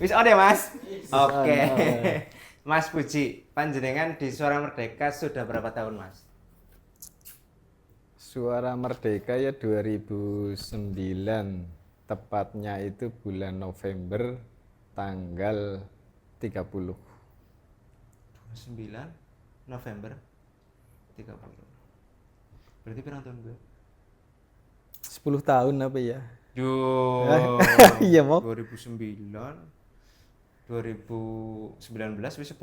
Wis on ya, Mas? Oke. on. Mas Puji, panjenengan di Suara Merdeka sudah berapa tahun, Mas? Suara Merdeka ya 2009, tepatnya itu bulan November tanggal 30. 9 November 30. Berarti berapa tahun gue? 10 tahun apa ya? Yo, Iya mau 2009, 2019 wis 10.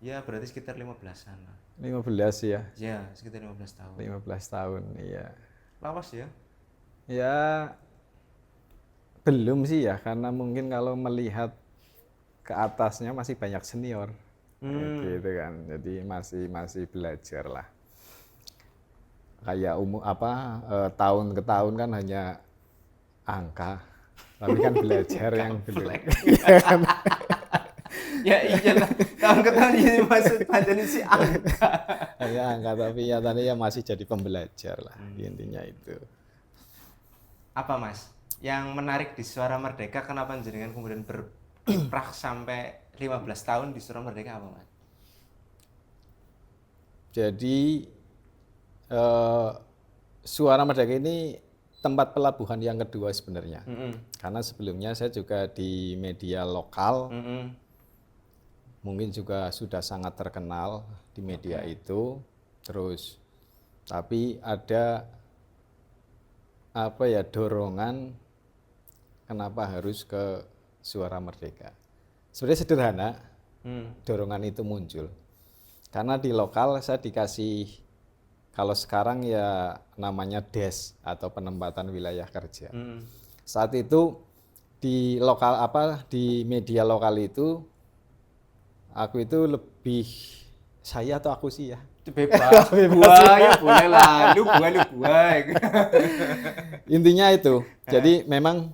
Ya, berarti sekitar 15-an lah. 15 ya, Ya, sekitar 15 tahun. 15 tahun iya. Lawas ya? Ya belum sih ya, karena mungkin kalau melihat ke atasnya masih banyak senior. Gitu kan. Jadi masih belajar lah. Kayak tahun ke tahun kan hanya angka. Tapi kan belajar yang belum. Ya iyalah, tahun ke tahun ini maksud panjenengan si angka. Hanya angka, tapi ya tadi ya masih jadi pembelajar lah. Intinya itu. Apa, Mas? Yang menarik di Suara Merdeka, kenapa jenengan kemudian berkiprah sampai 15 tahun di Suara Merdeka apa, Mas? Jadi Suara Merdeka ini tempat pelabuhan yang kedua sebenarnya. Karena sebelumnya saya juga di media lokal, mungkin juga sudah sangat terkenal di media itu. Terus, tapi ada dorongan kenapa harus ke Suara Merdeka. Sebenarnya sederhana, dorongan itu muncul. Karena di lokal saya dikasih, kalau sekarang ya namanya DES atau penempatan wilayah kerja. Saat itu di media lokal itu aku itu lebih, saya atau aku sih ya? Bebas, buah ya boleh lah, lu buah. Intinya itu. Jadi memang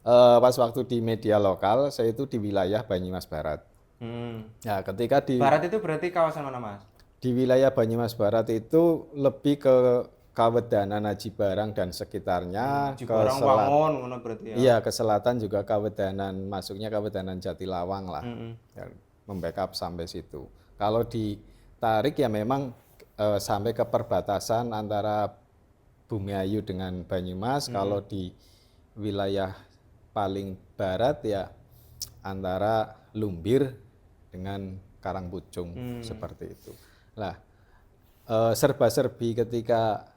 pas waktu di media lokal saya itu di wilayah Banyumas Barat. Nah, ketika di Barat itu berarti kawasan mana, Mas? di wilayah Banyumas Barat itu lebih ke Kawedanan Haji Barang dan sekitarnya, ke Cibarang Wangun ngono berarti ya. iya, ke selatan juga Kawedanan, masuknya Kawedanan Jatilawang lah. Dan membackup sampai situ. Kalau ditarik ya memang sampai ke perbatasan antara Bumiayu dengan Banyumas. Kalau di wilayah paling barat ya antara Lumbir dengan Karangpucung, seperti itu. Lah, serba-serbi ketika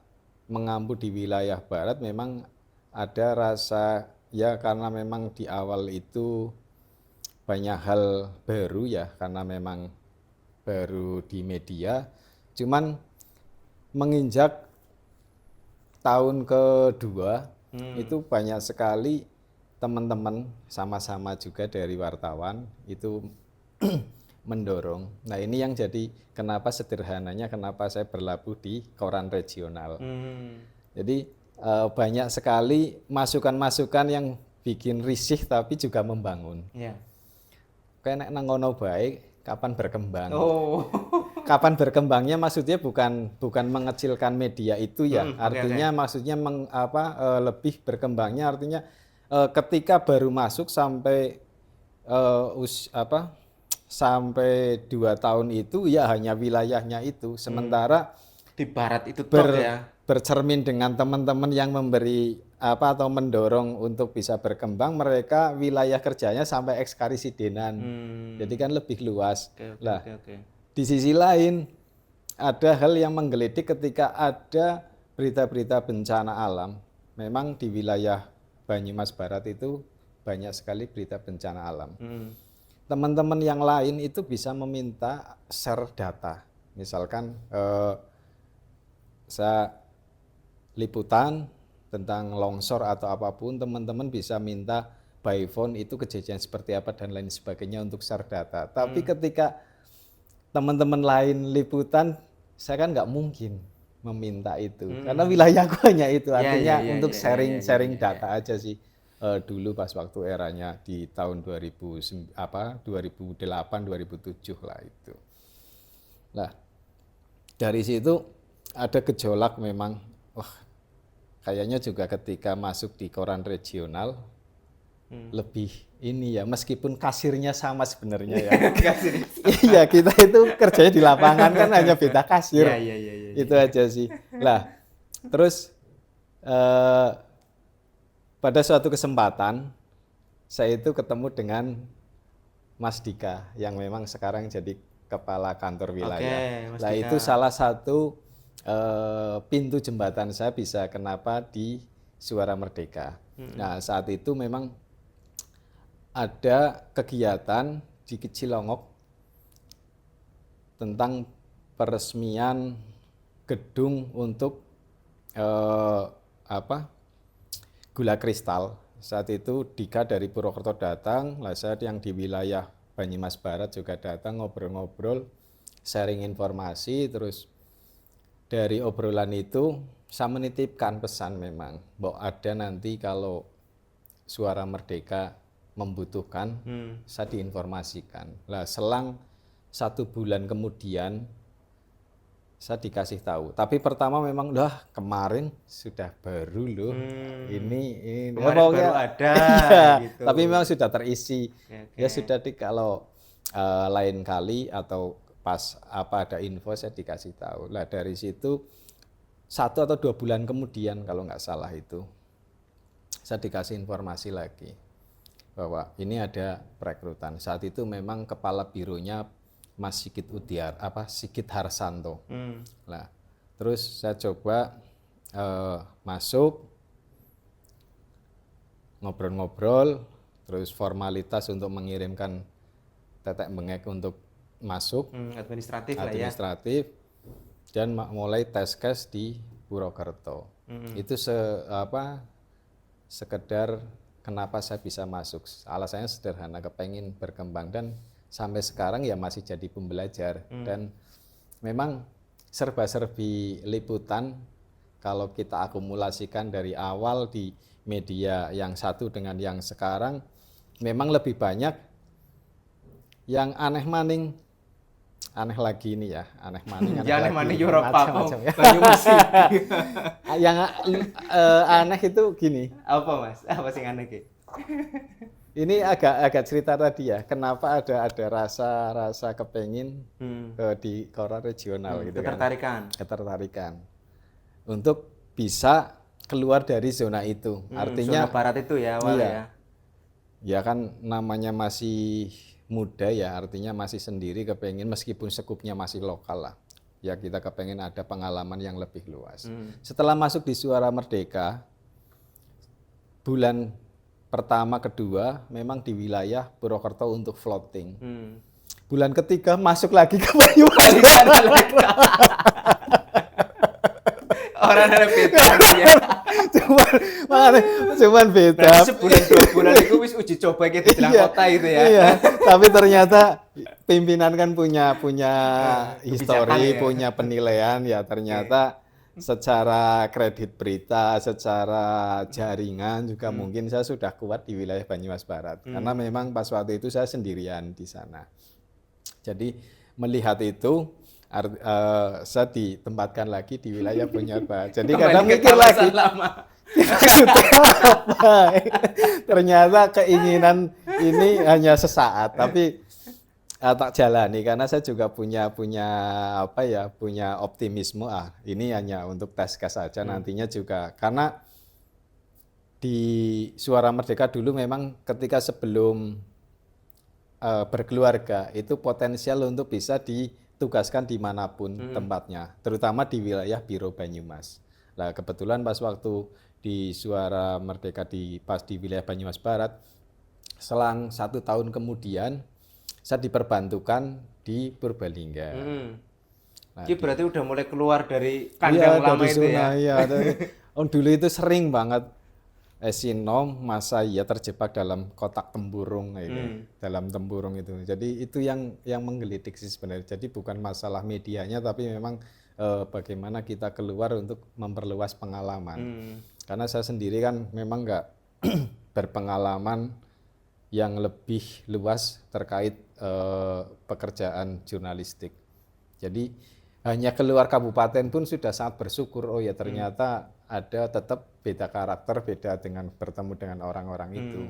mengampu di wilayah barat memang ada rasa, ya karena memang di awal itu banyak hal baru ya, karena memang baru di media. Cuman menginjak tahun kedua itu banyak sekali teman-teman sama-sama juga dari wartawan itu mendorong. Nah, ini yang jadi kenapa sederhananya kenapa saya berlabuh di koran regional. Jadi banyak sekali masukan-masukan yang bikin risih tapi juga membangun. Iya. Kayak nang ngono baik, kapan berkembang. Oh. Kapan berkembangnya maksudnya bukan mengecilkan media itu ya. Artinya oke. maksudnya lebih berkembangnya artinya ketika baru masuk sampai sampai 2 tahun itu ya hanya wilayahnya itu. Sementara Di barat itu tok ya. bercermin dengan teman-teman yang memberi atau mendorong untuk bisa berkembang, mereka wilayah kerjanya sampai ekskarisidenan. Jadi kan lebih luas. Oke. Di sisi lain ada hal yang menggelitik ketika ada berita-berita bencana alam. Memang di wilayah Banyumas Barat itu banyak sekali berita bencana alam. Teman-teman yang lain itu bisa meminta share data. Misalkan saya liputan tentang longsor atau apapun, teman-teman bisa minta by phone itu kejadian seperti apa dan lain sebagainya untuk share data. Tapi ketika teman-teman lain liputan, saya kan nggak mungkin meminta itu karena wilayahku hanya itu. Artinya untuk sharing data aja sih. Dulu pas waktu eranya di tahun 2008 2007 lah itu. Nah, dari situ ada gejolak memang. Wah, kayaknya juga ketika masuk di koran regional lebih ini ya, meskipun kasirnya sama sebenarnya ya. Kasih. Iya, kita itu kerjanya di lapangan kan hanya beda kasir. Iya. Itu aja sih. Lah, terus pada suatu kesempatan saya itu ketemu dengan Mas Dika yang memang sekarang jadi kepala kantor wilayah. Mas Nah, Dika. itu salah satu pintu jembatan saya bisa kenapa di Suara Merdeka. Nah, saat itu memang ada kegiatan di Cilongok tentang peresmian gedung untuk gula kristal. Saat itu Dika dari Purwokerto datang, lah saya yang di wilayah Banyumas Barat juga datang ngobrol-ngobrol, sharing informasi, terus dari obrolan itu saya menitipkan pesan memang bahwa ada nanti kalau Suara Merdeka membutuhkan, saya diinformasikan. Lah selang 1 bulan kemudian saya dikasih tahu. Tapi pertama memang kemarin sudah baru loh. Ini Kemarin baru ada iya, gitu. tapi memang sudah terisi. Oke. Ya sudah kalau lain kali atau pas ada info saya dikasih tahu. Lah dari situ 1 atau 2 bulan kemudian kalau nggak salah itu saya dikasih informasi lagi bahwa ini ada perekrutan. Saat itu memang kepala bironya Mas Sigit Sigit Harsanto. Nah, terus saya coba masuk, ngobrol-ngobrol, terus formalitas untuk mengirimkan tetek bengek untuk masuk, Administratif lah ya. administratif, dan mulai tes case di Purwokerto. Itu sekedar kenapa saya bisa masuk. Alasannya sederhana, kepengen berkembang dan sampai sekarang ya masih jadi pembelajar. Dan memang serba-serbi liputan kalau kita akumulasikan dari awal di media yang satu dengan yang sekarang memang lebih banyak yang aneh maning. Aneh lagi ini ya, aneh maning. Ya aneh maning Eropa macam-macam ya. Yang aneh itu gini. Apa Mas? Apa sih aneh ki? Ini agak cerita tadi ya, kenapa ada rasa kepengen di koran regional gitu Ketertarikan. kan. Ketertarikan. Untuk bisa keluar dari zona itu. Artinya zona barat itu ya awalnya ya. Ya kan namanya masih muda ya, artinya masih sendiri kepengen meskipun sekupnya masih lokal lah. Ya kita kepengen ada pengalaman yang lebih luas. Setelah masuk di Suara Merdeka, bulan pertama kedua memang di wilayah Purwokerto untuk floating. Bulan ketiga masuk lagi ke Banyumas. Orang ada beda ya. Cuman beda. Berarti sebulan 2 bulan itu wis uji coba gitu di kota itu ya. Iya, tapi ternyata pimpinan kan punya histori, ya. punya penilaian ya ternyata secara kredit berita, secara jaringan juga mungkin saya sudah kuat di wilayah Banyumas Barat. Karena memang pas waktu itu saya sendirian di sana. Jadi melihat itu saya ditempatkan lagi di wilayah Banyumas Barat. Jadi kadang mikir lagi ternyata keinginan ini hanya sesaat, tapi tak jalani karena saya juga punya optimisme ini hanya untuk tes gas saja nantinya juga karena di Suara Merdeka dulu memang ketika sebelum berkeluarga itu potensial untuk bisa ditugaskan dimanapun tempatnya, terutama di wilayah Biro Banyumas. Nah kebetulan pas waktu di Suara Merdeka pas di wilayah Banyumas Barat, selang 1 tahun kemudian saya diperbantukan di Purbalingga. Nah, ini berarti udah mulai keluar dari kandang lama dari itu zona, ya? Dulu itu sering banget Sinom masa terjebak dalam kotak tempurung dalam tempurung itu. Jadi itu yang menggelitik sih sebenarnya. Jadi bukan masalah medianya tapi memang bagaimana kita keluar untuk memperluas pengalaman. Karena saya sendiri kan memang nggak berpengalaman yang lebih luas terkait pekerjaan jurnalistik. Jadi hanya keluar kabupaten pun sudah sangat bersyukur. Oh ya ternyata ada tetap beda karakter, beda dengan bertemu dengan orang-orang itu.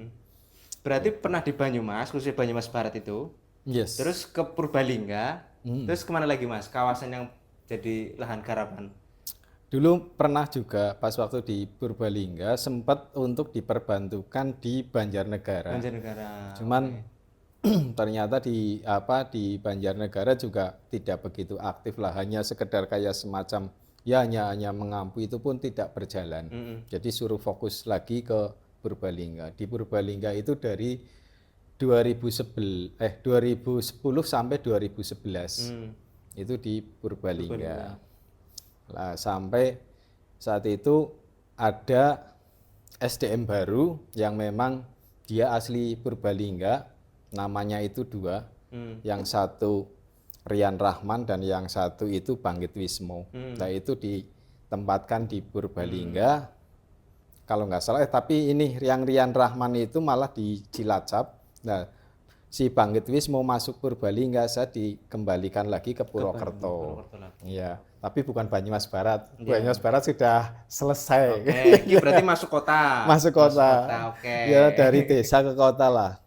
Berarti pernah di Banyumas, khususnya Banyumas Barat itu, Yes. terus ke Purbalingga, terus kemana lagi Mas? Kawasan yang jadi lahan garapan. Dulu pernah juga pas waktu di Purbalingga sempat untuk diperbantukan di Banjarnegara. Banjarnegara. Cuman ternyata di Banjarnegara juga tidak begitu aktif lah, hanya sekedar kayak semacam ya hanya mengampu, itu pun tidak berjalan. Jadi suruh fokus lagi ke Purbalingga. Di Purbalingga itu dari 2010 sampai 2011 itu di Purbalingga. Lah sampai saat itu ada SDM baru yang memang dia asli Purbalingga, namanya itu dua, yang satu Rian Rahman dan yang satu itu Bangkit Wismo. Nah itu ditempatkan di Purbalingga, kalau nggak salah. Tapi ini yang Rian Rahman itu malah di Cilacap. Nah si Bangkit Wismo masuk Purbalingga, saya dikembalikan lagi ke Purwokerto. Iya, tapi bukan Banyumas Barat. Banyumas Barat sudah selesai. Ini berarti masuk kota. Masuk kota. Oke. Ya dari desa ke kota lah.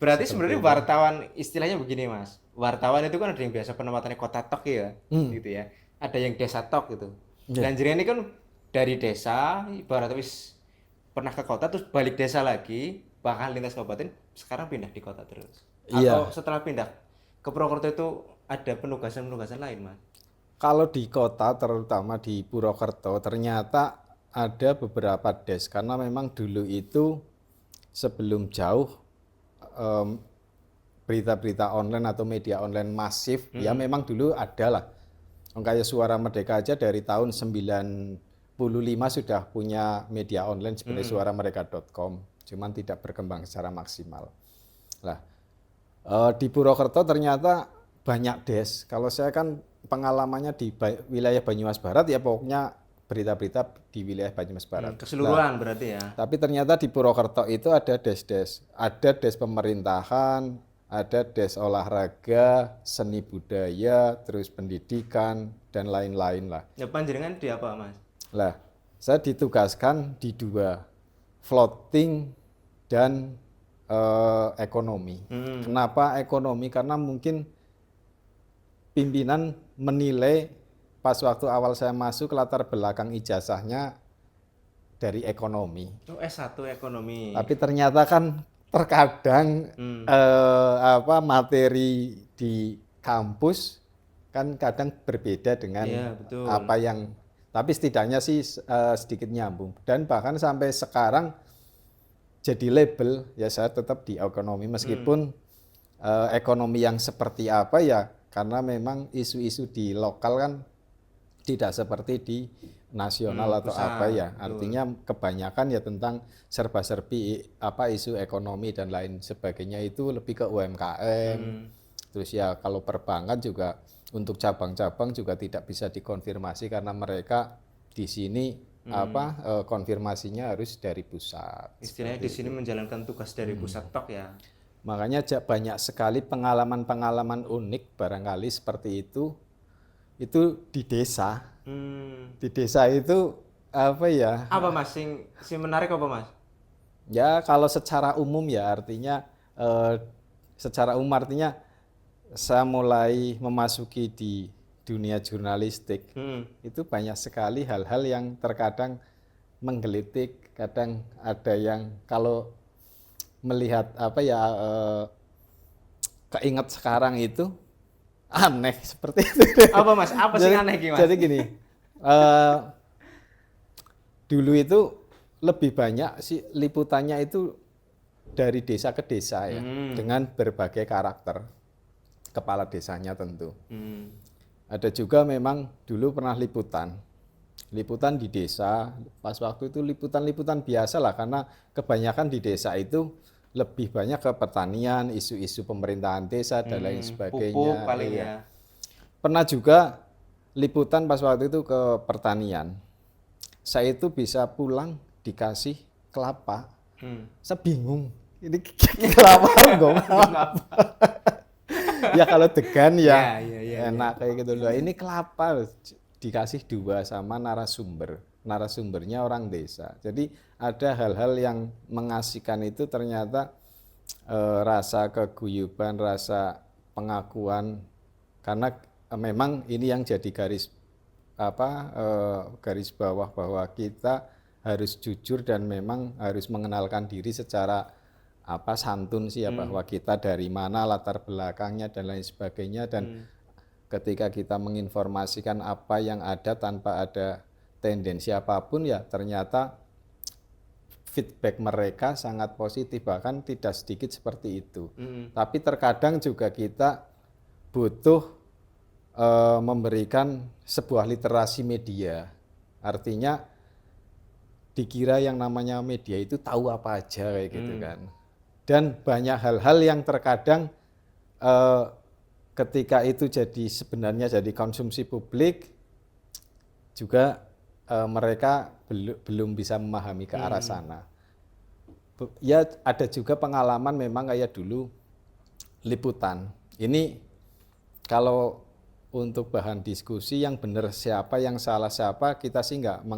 Berarti sebenarnya wartawan istilahnya begini Mas. Wartawan itu kan ada yang biasa penempatannya kota tok ya, gitu ya. Ada yang desa tok gitu. Dan jenengan ini kan dari desa, ibarat wis pernah ke kota terus balik desa lagi, bahkan lintas kabupaten, sekarang pindah di kota terus. Atau setelah pindah ke Purwokerto itu ada penugasan-penugasan lain Mas? Kalau di kota, terutama di Purwokerto, ternyata ada beberapa des, karena memang dulu itu sebelum jauh berita-berita online atau media online masif, ya memang dulu ada lah. Kayak Suara Merdeka aja dari tahun 95 sudah punya media online seperti suaramerdeka.com, cuman tidak berkembang secara maksimal. Lah, di Purwokerto ternyata banyak des. Kalau saya kan pengalamannya di wilayah Banyumas Barat, ya pokoknya berita-berita di wilayah Banyumas Barat. Keseluruhan berarti ya. Tapi ternyata di Purwokerto itu ada des-des. Ada des pemerintahan, ada des olahraga, seni budaya, terus pendidikan, dan lain-lain lah. Ya panjenengan di apa Mas? Lah, saya ditugaskan di dua, floating dan ekonomi. Kenapa ekonomi? Karena mungkin pimpinan menilai pas waktu awal saya masuk, latar belakang ijazahnya dari ekonomi. Oh, S1 ekonomi. Tapi ternyata kan terkadang materi di kampus kan kadang berbeda dengan apa yang, tapi setidaknya sih sedikit nyambung. Dan bahkan sampai sekarang jadi label ya saya tetap di ekonomi, meskipun ekonomi yang seperti apa ya, karena memang isu-isu di lokal kan tidak seperti di nasional atau pusat, apa ya. Artinya kebanyakan ya tentang serba-serbi isu ekonomi dan lain sebagainya, itu lebih ke UMKM. Terus ya kalau perbankan juga untuk cabang-cabang juga tidak bisa dikonfirmasi karena mereka di sini konfirmasinya harus dari pusat. Istilahnya di sini menjalankan tugas dari pusat tok ya. Makanya banyak sekali pengalaman-pengalaman unik barangkali seperti itu di desa. Di desa itu apa ya? Apa Mas sing menarik apa Mas? Ya kalau secara umum ya artinya saya mulai memasuki di dunia jurnalistik. Itu banyak sekali hal-hal yang terkadang menggelitik, kadang ada yang kalau melihat keinget sekarang itu aneh seperti itu. Apa Mas? Apa sih aneh gimana? Jadi gini, dulu itu lebih banyak sih liputannya itu dari desa ke desa ya, dengan berbagai karakter kepala desanya tentu. Ada juga memang dulu pernah liputan di desa, pas waktu itu liputan biasa lah, karena kebanyakan di desa itu lebih banyak ke pertanian, isu-isu pemerintahan desa dan lain sebagainya. Pupuk paling ya. Pernah juga liputan pas waktu itu ke pertanian. Saya itu bisa pulang dikasih kelapa. Saya bingung, ini kelapa enggak apa. Ya kalau degan ya, enak kayak gitu loh. Ini kelapa dikasih dua sama narasumbernya orang desa. Jadi ada hal-hal yang mengasihkan itu ternyata rasa keguyuban, rasa pengakuan, karena memang ini yang jadi garis bawah bahwa kita harus jujur dan memang harus mengenalkan diri secara santun sih ya, bahwa kita dari mana, latar belakangnya dan lain sebagainya, dan ketika kita menginformasikan apa yang ada tanpa ada tendensi apapun ya ternyata feedback mereka sangat positif, bahkan tidak sedikit seperti itu. Tapi terkadang juga kita butuh memberikan sebuah literasi media. Artinya dikira yang namanya media itu tahu apa aja kayak gitu kan. Dan banyak hal-hal yang terkadang ketika itu sebenarnya jadi konsumsi publik juga mereka belum bisa memahami ke arah sana. Ya ada juga pengalaman memang kayak dulu liputan. Ini kalau untuk bahan diskusi yang benar siapa, yang salah siapa, kita sih nggak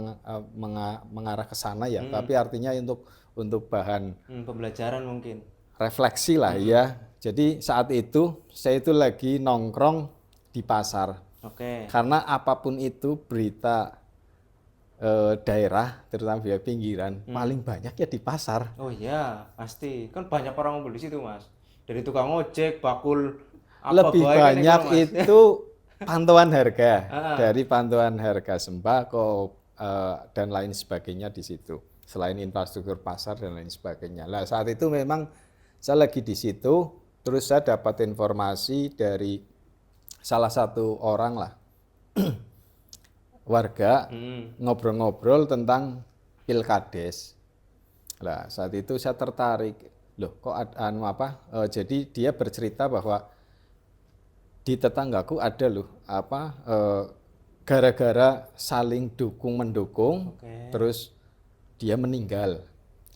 mengarah ke sana ya. Tapi artinya untuk bahan pembelajaran mungkin. Refleksi lah ya. Jadi saat itu saya itu lagi nongkrong di pasar. Karena apapun itu berita daerah, terutama di pinggiran, paling banyak ya di pasar. Oh iya, pasti. Kan banyak orang ngumpul di situ, Mas. Dari tukang ojek, bakul, Lebih banyak itu pantauan harga. Dari pantauan harga sembako dan lain sebagainya di situ. Selain infrastruktur pasar dan lain sebagainya. Nah, saat itu memang saya lagi di situ, terus saya dapat informasi dari salah satu orang lah, warga ngobrol-ngobrol tentang pilkades. Nah, saat itu saya tertarik, loh kok jadi dia bercerita bahwa di tetanggaku ada loh gara-gara saling dukung-mendukung, terus dia meninggal.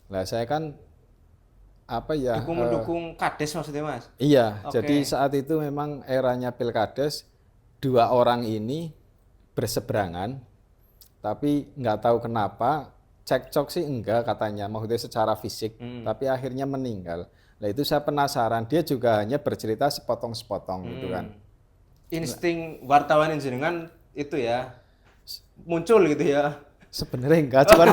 Nah, saya kan dukung-mendukung kades maksudnya, Mas? Iya, jadi saat itu memang eranya pilkades, dua orang ini berseberangan, tapi nggak tahu kenapa, cekcok sih enggak katanya, maksudnya secara fisik, tapi akhirnya meninggal. Nah itu saya penasaran, dia juga hanya bercerita sepotong-sepotong gitu kan. Insting wartawan jenengan itu ya, muncul gitu ya? Sebenarnya enggak, cuman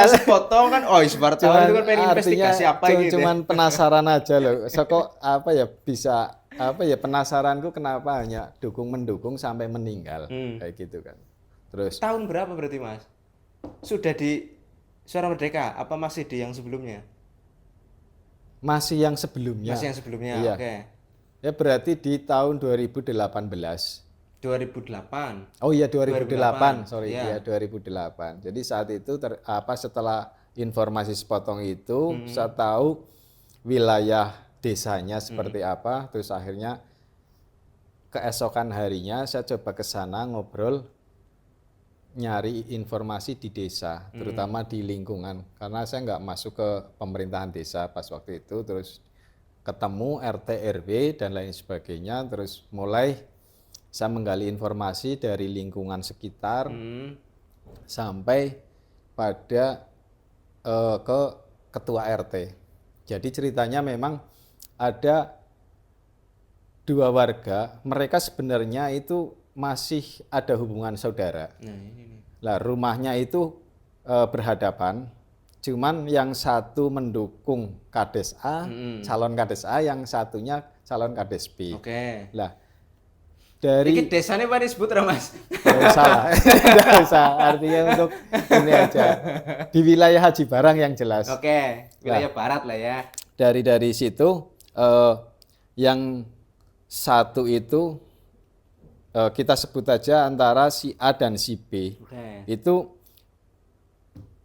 sepotong kan, wartawan itu kan pengen investigasi apa gitu. Cuman penasaran aja loh, so kok bisa penasaranku kenapa hanya dukung-mendukung sampai meninggal, kayak gitu kan. Terus tahun berapa berarti, Mas? Sudah di Suara Merdeka apa masih di yang sebelumnya? Masih yang sebelumnya. Masih yang sebelumnya, iya. Oke. Ya berarti di tahun 2018. 2008. Oh iya 2008, sorry ya. 2008. Jadi saat itu setelah informasi sepotong itu saya tahu wilayah desanya seperti apa, terus akhirnya keesokan harinya saya coba ke sana ngobrol, nyari informasi di desa, terutama di lingkungan, karena saya nggak masuk ke pemerintahan desa pas waktu itu, terus ketemu RT RW dan lain sebagainya, terus mulai saya menggali informasi dari lingkungan sekitar sampai pada ke ketua RT. Jadi ceritanya memang ada dua warga, mereka sebenarnya itu masih ada hubungan saudara. Nah, rumahnya itu berhadapan, cuman yang satu mendukung Kades A, calon Kades A, yang satunya calon Kades B. Oke. Lah, dari ini desanya apa disebut, Mas? Salah, tidak usah. Artinya untuk ini aja di wilayah Haji Barang yang jelas. Oke, wilayah barat lah ya. Dari situ yang satu itu kita sebut aja antara si A dan si B. Itu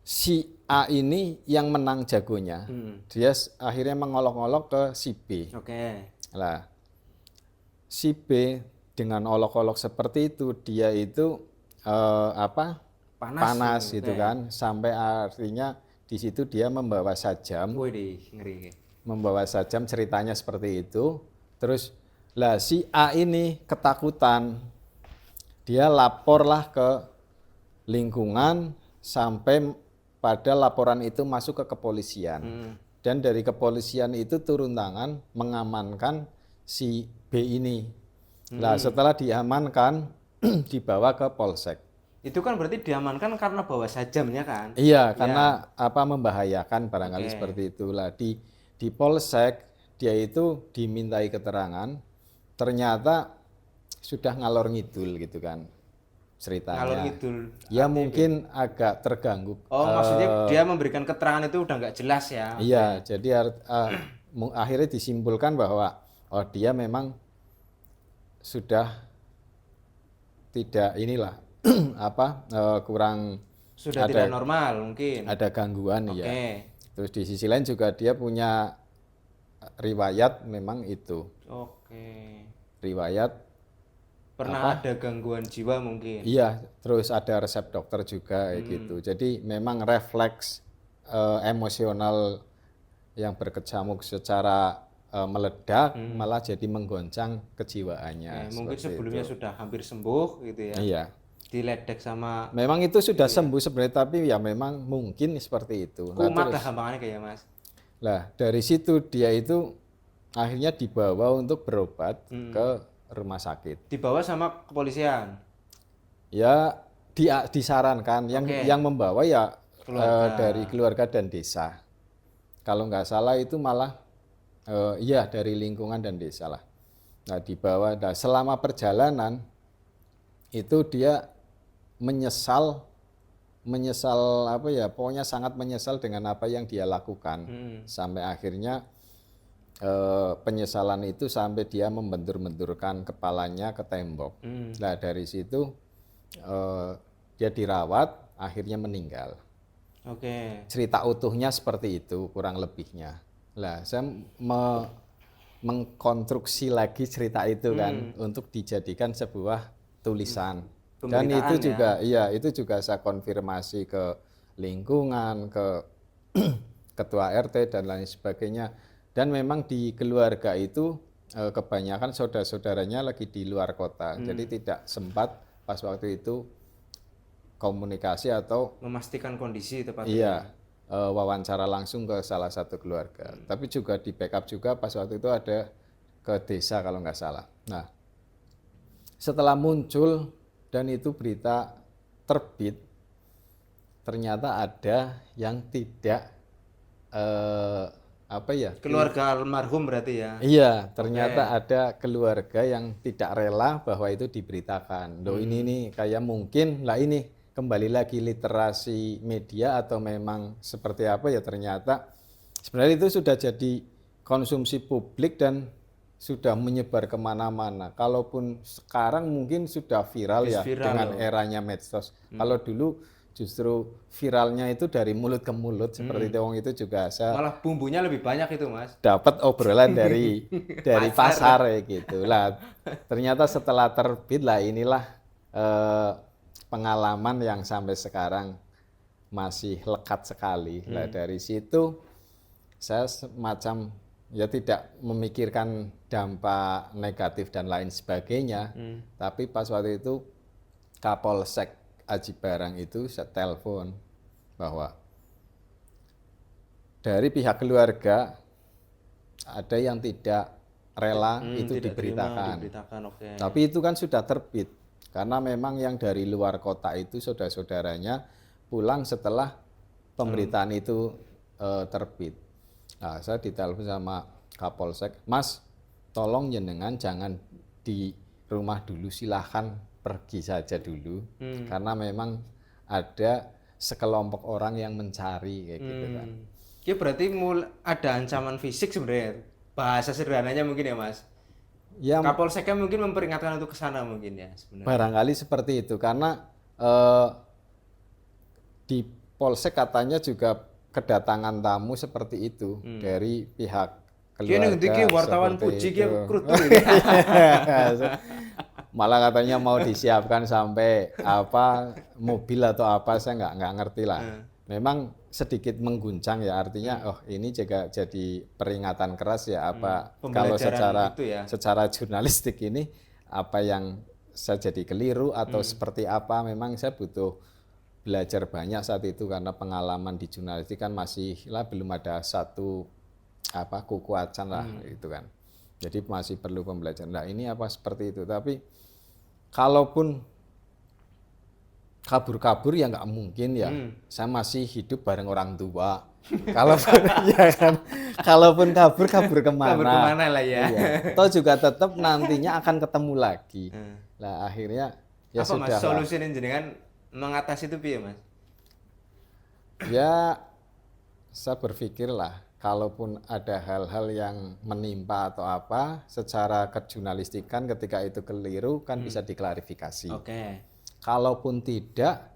si A ini yang menang jagonya. Dia akhirnya mengolok-olok ke si B. Lah, si B dengan olok-olok seperti itu, dia itu panas gitu kan, sampai artinya di situ dia membawa sajam. Ngeri. Membawa sajam, ceritanya seperti itu. Terus lah si A ini ketakutan, dia laporlah ke lingkungan sampai pada laporan itu masuk ke kepolisian. Dan dari kepolisian itu turun tangan mengamankan si B ini. Nah, setelah diamankan dibawa ke polsek. Itu kan berarti diamankan karena bawa sajamnya kan? Iya, karena apa membahayakan barangkali Oke. seperti itulah. Di polsek dia itu dimintai keterangan, ternyata sudah ngalor ngidul gitu kan ceritanya. Ngalor ngidul. Ya mungkin agak terganggu. Oh, maksudnya dia memberikan keterangan itu udah nggak jelas ya? Iya, jadi akhirnya disimpulkan bahwa oh dia memang sudah tidak inilah apa kurang Sudah tidak normal mungkin. ada gangguan Oke. ya. Terus di sisi lain juga dia punya riwayat memang itu. Oke. Riwayat Pernah ada gangguan jiwa mungkin. iya, terus ada resep dokter juga kayak gitu. Jadi memang refleks emosional yang berkecamuk secara meledak malah jadi menggoncang kejiwaannya. Mungkin seperti sebelumnya itu. sudah hampir sembuh gitu ya. Iya. Diledek sama Memang itu sudah sembuh sebenarnya tapi ya memang mungkin seperti itu. Nah, kumat terus, lah gampangannya kayak Mas. lah dari situ dia itu akhirnya dibawa untuk berobat ke rumah sakit. Dibawa sama kepolisian. Ya disarankan yang membawa ya dari keluarga dan desa. Kalau nggak salah itu malah iya dari lingkungan dan desa lah. Nah dibawa, nah, selama perjalanan itu dia menyesal apa ya, pokoknya sangat menyesal dengan apa yang dia lakukan sampai akhirnya penyesalan itu sampai dia membentur-benturkan kepalanya ke tembok. Nah dari situ dia dirawat akhirnya meninggal. Oke. Cerita utuhnya seperti itu kurang lebihnya. Lah saya mengkonstruksi lagi cerita itu kan untuk dijadikan sebuah tulisan. Dan itu juga iya itu juga saya konfirmasi ke lingkungan, ke ketua RT dan lain sebagainya. Dan memang di keluarga itu kebanyakan saudara-saudaranya lagi di luar kota. Jadi tidak sempat pas waktu itu komunikasi atau Memastikan kondisi tepatnya. iya wawancara langsung ke salah satu keluarga. Tapi juga di backup juga pas waktu itu ada ke desa kalau nggak salah. Nah setelah muncul dan itu berita terbit, ternyata ada yang tidak apa ya? Keluarga almarhum berarti ya. Iya, ternyata ada keluarga yang tidak rela bahwa itu diberitakan. Loh ini nih kayak mungkin lah ini kembali lagi literasi media atau memang seperti apa ya ternyata sebenarnya itu sudah jadi konsumsi publik dan sudah menyebar kemana-mana. Kalaupun sekarang mungkin sudah viral ya dengan eranya medsos. Kalau dulu justru viralnya itu dari mulut ke mulut seperti itu. Itu juga saya Malah bumbunya lebih banyak itu Mas. dapat obrolan dari pasar ya gitu lah. Ternyata setelah terbit lah inilah pengalaman yang sampai sekarang masih lekat sekali. Lah dari situ saya semacam ya tidak memikirkan dampak negatif dan lain sebagainya. Tapi pas waktu itu Kapolsek Aji Barang itu saya telepon bahwa dari pihak keluarga ada yang tidak rela itu Tidak diberitakan. oke. Tapi itu kan sudah terbit karena memang yang dari luar kota itu saudara-saudaranya pulang setelah pemberitaan itu terbit. Nah, saya ditelepon sama Kapolsek, Mas, tolong jenengan jangan di rumah dulu, silahkan pergi saja dulu, karena memang ada sekelompok orang yang mencari kayak gitu kan. Ya berarti ada ancaman fisik sebenarnya. Bahasa sederhananya mungkin ya Mas. Ya Kapolseknya mungkin memperingatkan untuk ke sana mungkin ya sebenarnya. barangkali seperti itu karena di Polsek katanya juga kedatangan tamu seperti itu dari pihak keluarga. Kini wartawan puji krutu. Malah katanya mau disiapkan sampai apa mobil atau apa saya nggak ngerti lah. Memang sedikit mengguncang ya artinya oh ini juga jadi peringatan keras ya apa kalau secara jurnalistik ini apa yang saya jadi keliru atau seperti apa memang saya butuh belajar banyak saat itu karena pengalaman di jurnalistik kan masih lah belum ada satu kuku acan lah itu kan. Jadi masih perlu pembelajaran. Nah ini seperti itu. Tapi kalaupun kabur-kabur ya nggak mungkin ya. Saya masih hidup bareng orang tua. Kalaupun ya kan, kalaupun kabur kemana? Kabur kemana lah ya. Iya. Toh juga tetap nantinya akan ketemu lagi. Lah akhirnya ya apa sudah. Mas solusinya jenengan mengatasi itu piye Mas? Ya saya berpikir lah, kalaupun ada hal-hal yang menimpa atau apa, secara kejurnalistikan ketika itu keliru kan bisa diklarifikasi. Kalaupun tidak,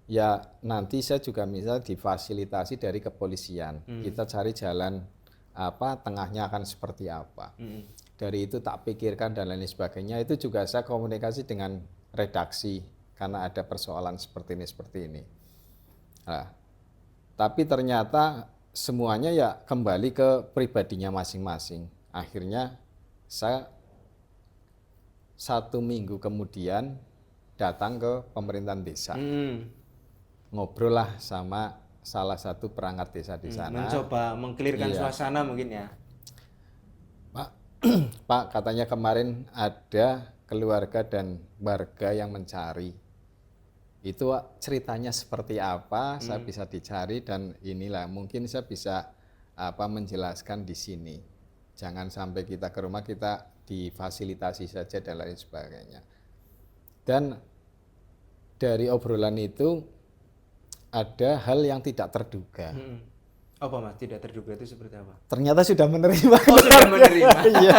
ya nanti saya juga bisa difasilitasi dari kepolisian. Kita cari jalan tengahnya akan seperti apa. Dari itu tak pikirkan dan lain sebagainya. Itu juga saya komunikasi dengan redaksi karena ada persoalan seperti ini. Nah, tapi ternyata semuanya ya kembali ke pribadinya masing-masing. Akhirnya saya 1 minggu kemudian datang ke pemerintahan desa. Ngobrol lah sama salah satu perangkat desa di sana. Mencoba mengkelirkan suasana mungkin ya. Pak, katanya kemarin ada keluarga dan warga yang mencari. Itu ceritanya seperti apa, saya bisa dicari dan inilah mungkin saya bisa menjelaskan di sini. Jangan sampai kita ke rumah kita difasilitasi saja dan lain sebagainya. Dan dari obrolan itu ada hal yang tidak terduga. Apa Mas? Tidak terduga itu seperti apa? Ternyata sudah menerima. Oh, sudah menerima. Iya.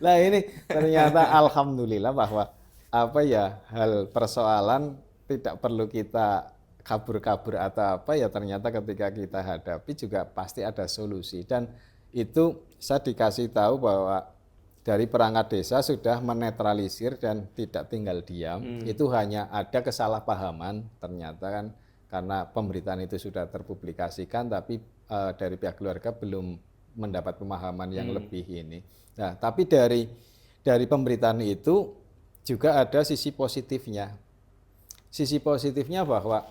Nah ini ternyata alhamdulillah bahwa hal persoalan tidak perlu kita kabur-kabur atau ternyata ketika kita hadapi juga pasti ada solusi. Dan itu saya dikasih tahu bahwa dari perangkat desa sudah menetralisir dan tidak tinggal diam. Itu hanya ada kesalahpahaman ternyata kan, karena pemberitaan itu sudah terpublikasikan tapi dari pihak keluarga belum mendapat pemahaman yang lebih ini. Nah, tapi dari pemberitaan itu juga ada sisi positifnya. Sisi positifnya bahwa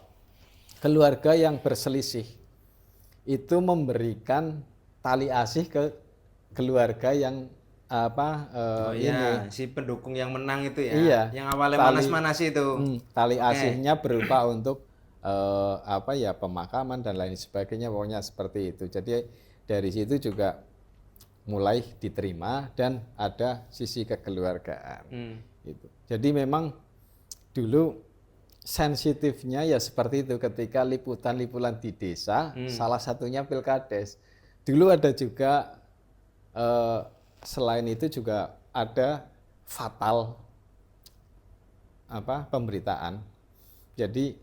keluarga yang berselisih itu memberikan tali asih ke keluarga yang si pendukung yang menang itu ya. Iya, yang awalnya manas-manas itu. Tali asihnya berupa untuk pemakaman dan lain sebagainya, pokoknya seperti itu. Jadi dari situ juga mulai diterima dan ada sisi kekeluargaan. Gitu. Jadi memang dulu sensitifnya ya seperti itu ketika liputan-liputan di desa, salah satunya Pilkades. Dulu ada juga selain itu juga ada fatal pemberitaan. Jadi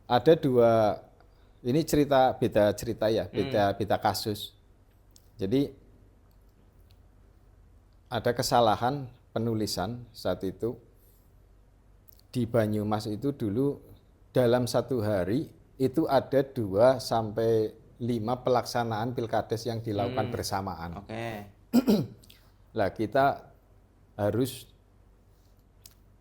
ada ini beda cerita ya, beda kasus. Jadi ada kesalahan penulisan saat itu di Banyumas itu dulu dalam 1 hari itu ada 2 sampai 5 pelaksanaan Pilkades yang dilakukan bersamaan. Lah kita harus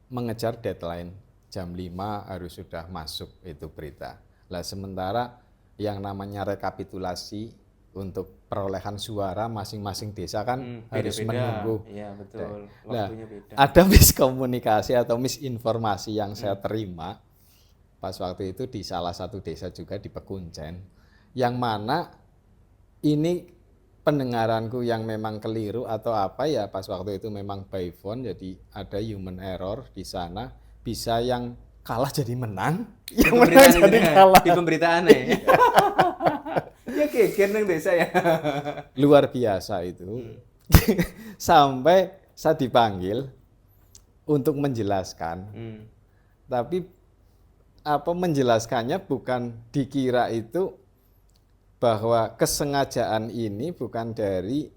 mengejar deadline, jam 5 harus sudah masuk itu berita. Lah sementara yang namanya rekapitulasi untuk perolehan suara masing-masing desa kan harus menunggu. Iya betul. Waktunya beda. Ada miskomunikasi atau misinformasi yang saya terima pas waktu itu di salah satu desa juga di Pekuncen, yang mana ini pendengaranku yang memang keliru atau pas waktu itu memang by phone, jadi ada human error di sana, bisa yang kalah jadi menang, yang menang jadi kalah di pemberitaan ya. Ya geger nang desa ya. Luar biasa itu. Sampai saya dipanggil untuk menjelaskan. Tapi menjelaskannya bukan dikira itu bahwa kesengajaan ini bukan dari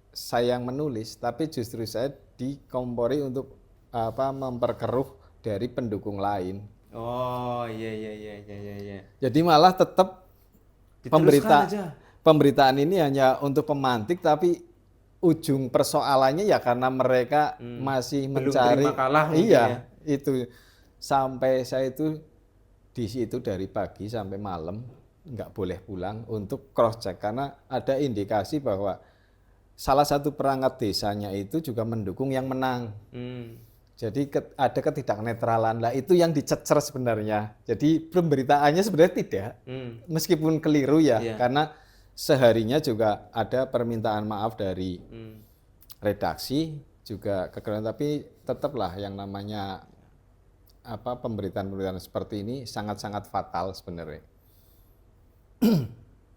saya yang menulis, tapi justru saya dikompori untuk memperkeruh dari pendukung lain. Oh iya. Jadi malah tetap pemberitaan ini hanya untuk pemantik, tapi ujung persoalannya ya karena mereka masih belum mencari terima kalah itu sampai saya itu di situ dari pagi sampai malam nggak boleh pulang untuk cross check karena ada indikasi bahwa salah satu perangkat desanya itu juga mendukung yang menang. Jadi ada ketidaknetralan lah, itu yang dicecer sebenarnya. Jadi pemberitaannya sebenarnya tidak, meskipun keliru ya, karena seharinya juga ada permintaan maaf dari redaksi juga kekeliruan, tapi tetaplah yang namanya pemberitaan-pemberitaan seperti ini sangat-sangat fatal sebenarnya.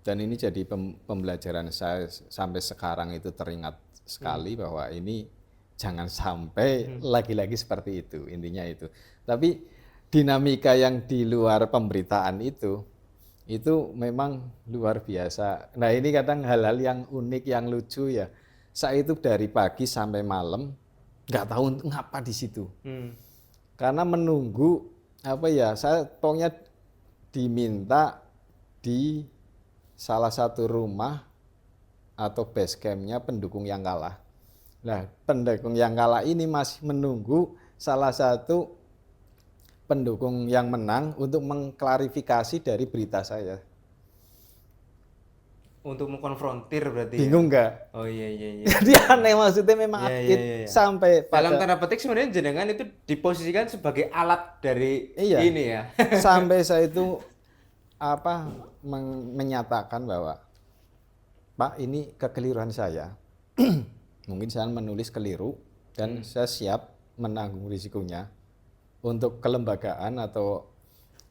Dan ini jadi pembelajaran saya sampai sekarang itu teringat sekali bahwa ini jangan sampai lagi-lagi seperti itu, intinya itu. Tapi dinamika yang di luar pemberitaan itu memang luar biasa. Nah ini kadang hal-hal yang unik, yang lucu ya. Saya itu dari pagi sampai malam nggak tahu ngapa di situ. Karena menunggu saya pokoknya diminta di salah satu rumah atau base campnya pendukung yang kalah. Nah, pendukung yang kalah ini masih menunggu salah satu pendukung yang menang untuk mengklarifikasi dari berita saya. Untuk mengkonfrontir berarti. Bingung nggak? Oh iya. Jadi aneh, maksudnya memang Iya. sampai dalam tanda petik sebenarnya jenengan itu diposisikan sebagai alat dari ini ya. Sampai saya itu menyatakan bahwa Pak, ini kekeliruan saya. Mungkin saya menulis keliru dan saya siap menanggung risikonya. Untuk kelembagaan atau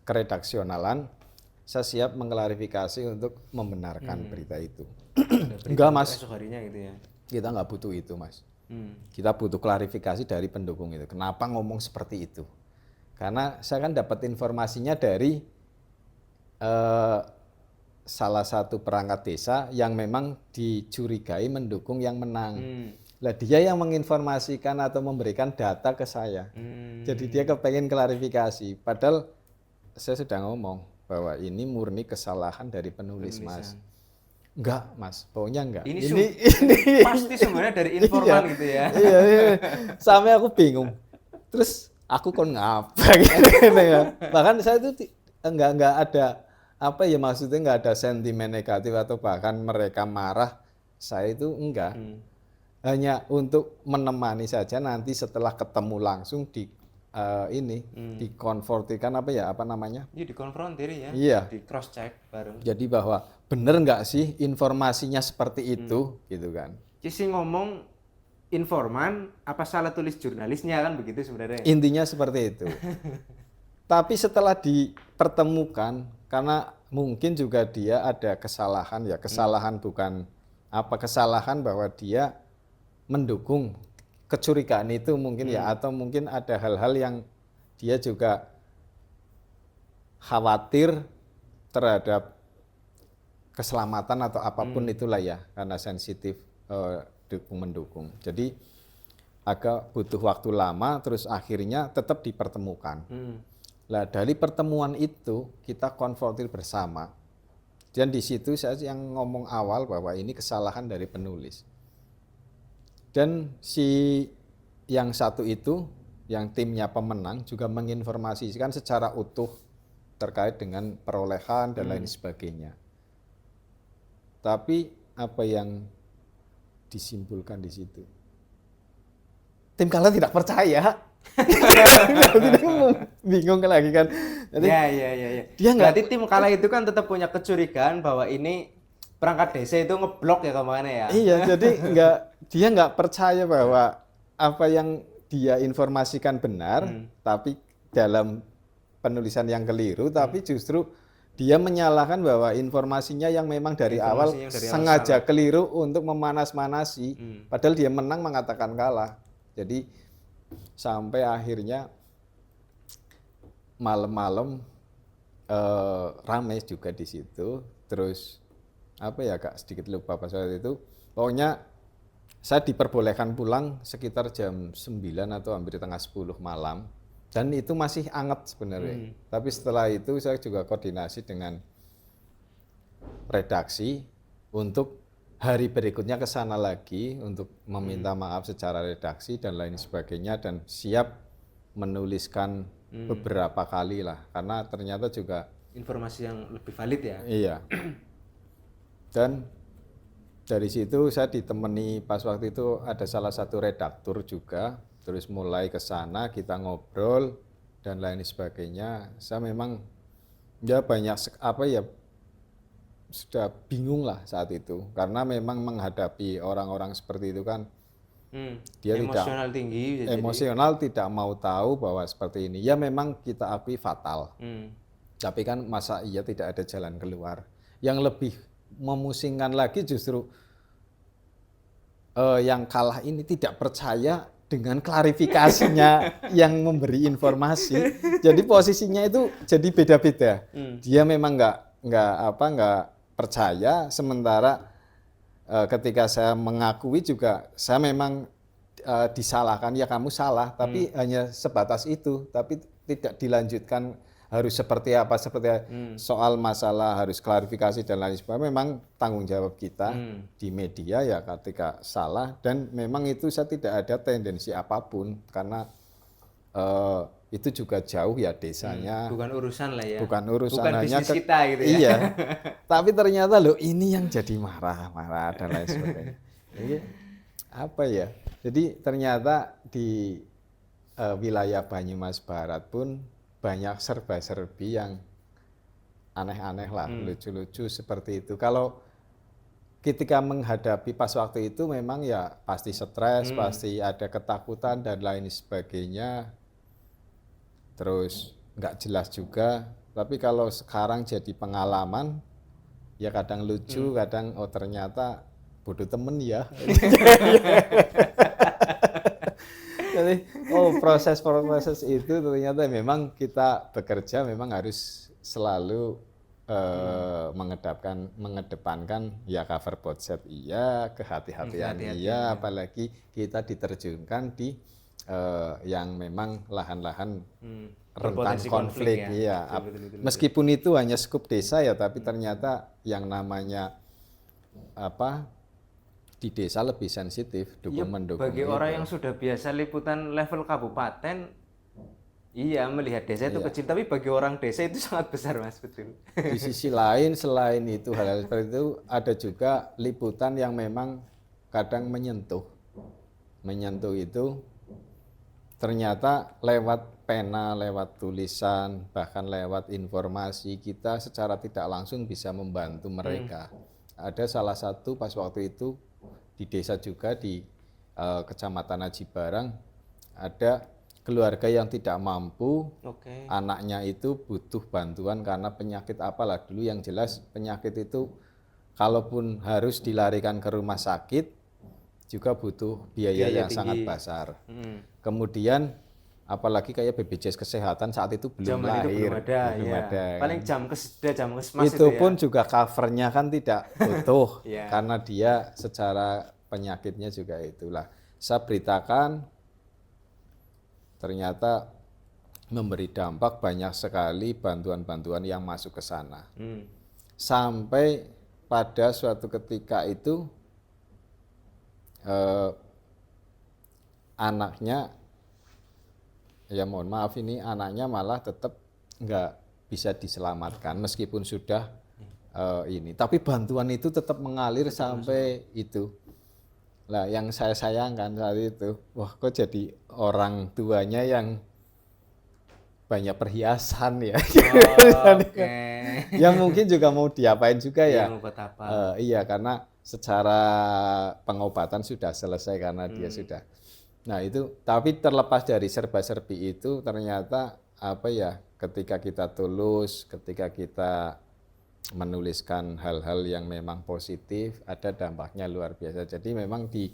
keredaksionalan, saya siap mengklarifikasi untuk membenarkan berita itu. Enggak Mas, Harinya gitu ya. kita nggak butuh itu Mas. Kita butuh klarifikasi dari pendukung itu. Kenapa ngomong seperti itu? Karena saya kan dapat informasinya dari salah satu perangkat desa yang memang dicurigai mendukung yang menang. Lah dia yang menginformasikan atau memberikan data ke saya. Jadi dia kepengen klarifikasi. Padahal saya sudah ngomong bahwa ini murni kesalahan dari penulis Mas. Enggak Mas, pokoknya enggak. Ini pasti sebenarnya dari informan gitu ya. Iya. Sampai aku bingung. Terus aku kon ngapa gitu ya. Bahkan saya itu enggak ada maksudnya enggak ada sentimen negatif atau bahkan mereka marah. Saya itu enggak. Hanya untuk menemani saja, nanti setelah ketemu langsung dikonfrontirkan dikonfrontir ya. Iya. Di cross check baru. Jadi bahwa benar nggak sih informasinya seperti itu gitu kan. Sisi ngomong informan apa salah tulis jurnalisnya kan begitu sebenarnya. Intinya seperti itu. Tapi setelah dipertemukan, karena mungkin juga dia ada kesalahan ya, kesalahan bahwa dia mendukung kecurigaan itu mungkin ya, atau mungkin ada hal-hal yang dia juga khawatir terhadap keselamatan atau apapun itulah ya, karena sensitif mendukung. Jadi agak butuh waktu lama, terus akhirnya tetap dipertemukan. Nah dari pertemuan itu kita konfrontir bersama, dan di situ saya yang ngomong awal bahwa ini kesalahan dari penulis. Dan si yang satu itu, yang timnya pemenang juga menginformasikan secara utuh terkait dengan perolehan dan lain sebagainya. Tapi apa yang disimpulkan di situ? Tim kalah tidak percaya. Bingung lagi kan. Jadi, iya. Berarti tim kalah itu kan tetap punya kecurigaan bahwa ini perangkat desa itu ngeblok ya kemana ya. Iya, jadi dia nggak percaya bahwa apa yang dia informasikan benar, tapi dalam penulisan yang keliru, tapi justru dia menyalahkan bahwa informasinya yang memang dari awal sengaja keliru untuk memanas-manasi, padahal dia menang mengatakan kalah. Jadi sampai akhirnya malam-malam ramai juga di situ. Terus sedikit lupa pas waktu itu. Pokoknya saya diperbolehkan pulang sekitar jam 9 atau hampir tengah 10 malam. Dan itu masih anget sebenarnya. Tapi setelah itu saya juga koordinasi dengan redaksi untuk hari berikutnya ke sana lagi untuk meminta maaf secara redaksi dan lain sebagainya, dan siap menuliskan beberapa kali lah, karena ternyata juga informasi yang lebih valid ya. iya. Dan dari situ saya ditemani pas waktu itu ada salah satu redaktur juga, terus mulai ke sana kita ngobrol dan lain sebagainya. Saya memang ya banyak apa ya, sudah bingung lah saat itu, karena memang menghadapi orang-orang seperti itu kan dia Emosional tinggi bisa emosional, tidak mau tahu bahwa seperti ini. Ya memang kita akui fatal. Tapi kan masa iya tidak ada jalan keluar. Yang lebih memusingkan lagi justru yang kalah ini tidak percaya dengan klarifikasinya yang memberi informasi. Jadi posisinya itu jadi beda-beda. Dia memang nggak percaya, sementara ketika saya mengakui juga saya memang disalahkan, ya kamu salah, tapi hanya sebatas itu, tapi tidak dilanjutkan harus seperti apa, soal masalah harus klarifikasi dan lain sebagainya. Memang tanggung jawab kita di media ya ketika salah, dan memang itu saya tidak ada tendensi apapun, karena itu juga jauh ya desanya. Bukan urusan lah ya. Bukan urusan, bukan hanya bisnis kita gitu ya. Iya. Tapi ternyata loh ini yang jadi marah-marah dan lain sebagainya. Jadi apa ya? Jadi ternyata di wilayah Banyumas Barat pun banyak serba-serbi yang aneh-aneh lah, lucu-lucu seperti itu. Kalau ketika menghadapi pas waktu itu memang ya pasti stres, pasti ada ketakutan dan lain sebagainya. Terus nggak jelas juga. Tapi kalau sekarang jadi pengalaman, ya kadang lucu, kadang oh ternyata bodoh temen ya. Jadi proses itu ternyata memang kita bekerja memang harus selalu mengedepankan ya cover budget iya, kehati-hatian iya, apalagi kita diterjunkan di yang memang lahan-lahan rentan konflik ya. Betul. Meskipun itu hanya skup desa ya, tapi ternyata yang namanya di desa lebih sensitif dokumen-dokumen. Bagi orang yang sudah biasa liputan level kabupaten, iya melihat desa itu kecil, tapi bagi orang desa itu sangat besar, Mas, betul. Di sisi lain, selain itu hal-hal seperti itu, ada juga liputan yang memang kadang menyentuh itu ternyata lewat pena, lewat tulisan, bahkan lewat informasi kita secara tidak langsung bisa membantu mereka. Ada salah satu pas waktu itu di desa juga di Kecamatan Aji Barang, ada keluarga yang tidak mampu, anaknya itu butuh bantuan karena penyakit apalah dulu, yang jelas penyakit itu kalaupun harus dilarikan ke rumah sakit juga butuh biaya yang sangat besar. Kemudian apalagi kayak BPJS Kesehatan saat itu belum lahir, belum ada. Paling jam kesmas itu pun juga covernya kan tidak utuh karena dia secara penyakitnya juga itulah. Saya beritakan ternyata memberi dampak banyak sekali bantuan-bantuan yang masuk ke sana. Sampai pada suatu ketika itu anaknya, ya mohon maaf ini anaknya malah tetap nggak bisa diselamatkan meskipun sudah ini. Tapi bantuan itu tetap mengalir sampai itu. Lah yang saya sayangkan saat itu, wah kok jadi orang tuanya yang banyak perhiasan ya. Yang mungkin juga mau diapain juga ya. Iya, karena secara pengobatan sudah selesai karena dia sudah. Nah itu, tapi terlepas dari serba-serbi itu ternyata apa ya, ketika kita tulus, ketika kita menuliskan hal-hal yang memang positif, ada dampaknya luar biasa. Jadi memang di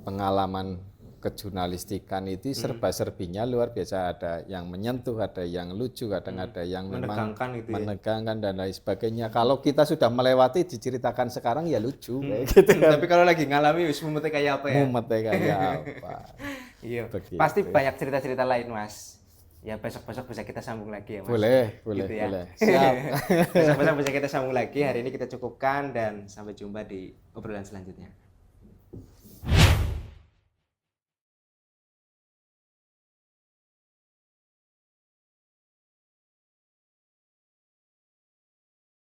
pengalaman kejurnalistikan itu serba-serbinya luar biasa. Ada yang menyentuh, ada yang lucu, kadang ada yang memang menegangkan dan lain sebagainya. Kalau kita sudah melewati diceritakan sekarang ya lucu kayak gitu kan. Tapi kalau lagi ngalami wis mumetnya kayak apa ya? Mumetnya kayak apa. Iya. Pasti banyak cerita-cerita lain, Mas. Ya besok-besok bisa kita sambung lagi ya, Mas. Boleh. Siap. Besok-besok bisa kita sambung lagi. Hari ini kita cukupkan dan sampai jumpa di obrolan selanjutnya.